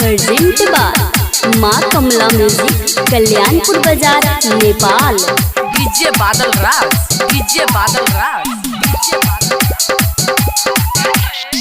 Present by माँ कमला music Kalyanpur बाजार Nepal. DJ बादल राज, DJ बादल राज।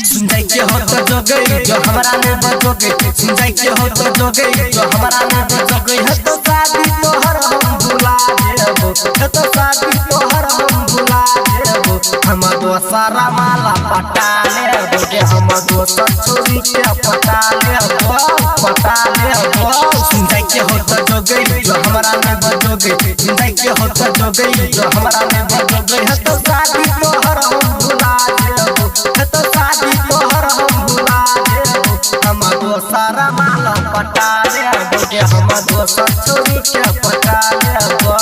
सुनजाई के हो तो जोगे जो हमारा ने बजोगे, सुनजाई के हो तो जोगे जो हमारा ने बजोगे। है तो शादी तोहर हम भुला देबो, है तो शादी तोहर हम भुला देबो। हम दोसरा माला पटा लेबो के हम दोसर छोरी के पटा लेबो, पटा लेबो। सुनजाई के हो तो जोगे जो हमारा ने बजोगे, सुनजाई के हो तो जोगे जो हमारा ने बजोगे। है तो शादी तोहर हम भुला देबो, है तो शादी तोहर हम भुला देबो। हम दोसरा माला पटा लेबो के हम दोसर छोरी के पटा लेबो।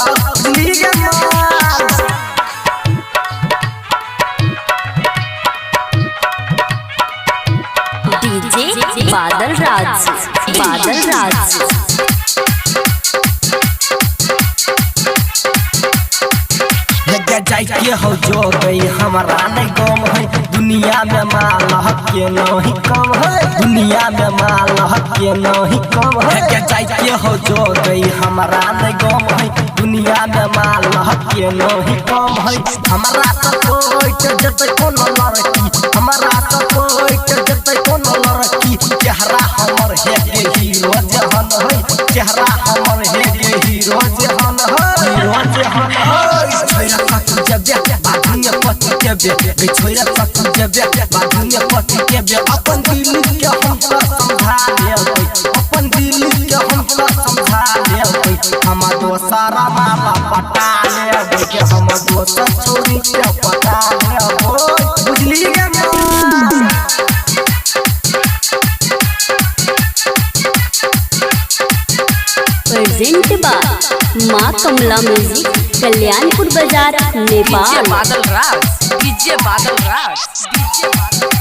डीजे बादल राज, बादल राज। जाई के हो जो गई हमारा नहीं गम है, दुनिया में माल के नहीं कम है, दुनिया में माल के नहीं कम है। जाई के हो जो गई हमारा नहीं गम है, दुनिया में माल के नहीं कम है। हमारा तो कोई जते कोनो लड़की, हमारा तो कोई जते कोनो लड़की। चेहरा हमर है के हीरो जहन है, चेहरा हमर है के हीरो जहन है, हीरो जहन है। छोरा पति जबे बाधुनिया पति के बे, छोरा पति जबे बाधुनिया पति के बे। अपन दिल के हम तो समझा लेबै, अपन दिल के हम तो समझा लेबै। हम दोसरा माला पटा लेबै के हम दोसर छोरी के पटा लेबै। बुझली गे प्रेजेंट बाय माँ कमला म्यूजिक कल्याणपुर बाजार नेपाल। डीजे बादल राज, डीजे बादल राज, डीजे बादल।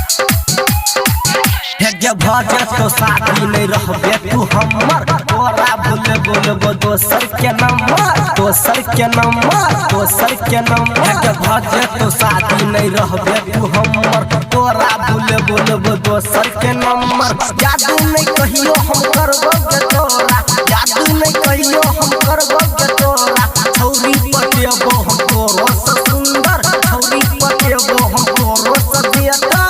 हे भजे तो साथी नहीं रहबे तू हमर, तोरा भूल बोलबो दोसर के नंबर, दोसर के नंबर, दोसर के नंबर। हे भजे तो साथी नहीं रहबे तू हमर, तोरा भूल बोलबो दोसर के नंबर। जादू नहीं कहियो हम करबो के तोरा, जादू नहीं कहियो हम करबो के तोरा। छौरी पटेबो हम तोरो से सुंदर, छौरी पटेबो हम तोरो से बेटा।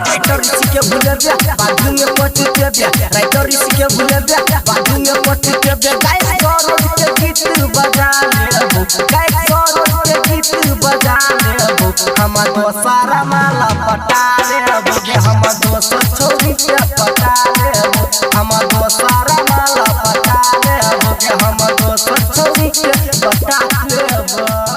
राइटर इसी के भूले बे बाजू में पट के बे, राइटर इसी के भूले बे बाजू में पट के बे। गाइस गौरव के गीत बजा लेबो, गाइस गौरव के गीत बजा लेबो। हम दोसरा माला पटा लेबो के हम दोसर छोरी के पटा लेबो, हम दोसरा माला पटा लेबो के हम दोसर छोरी के पटा लेबो।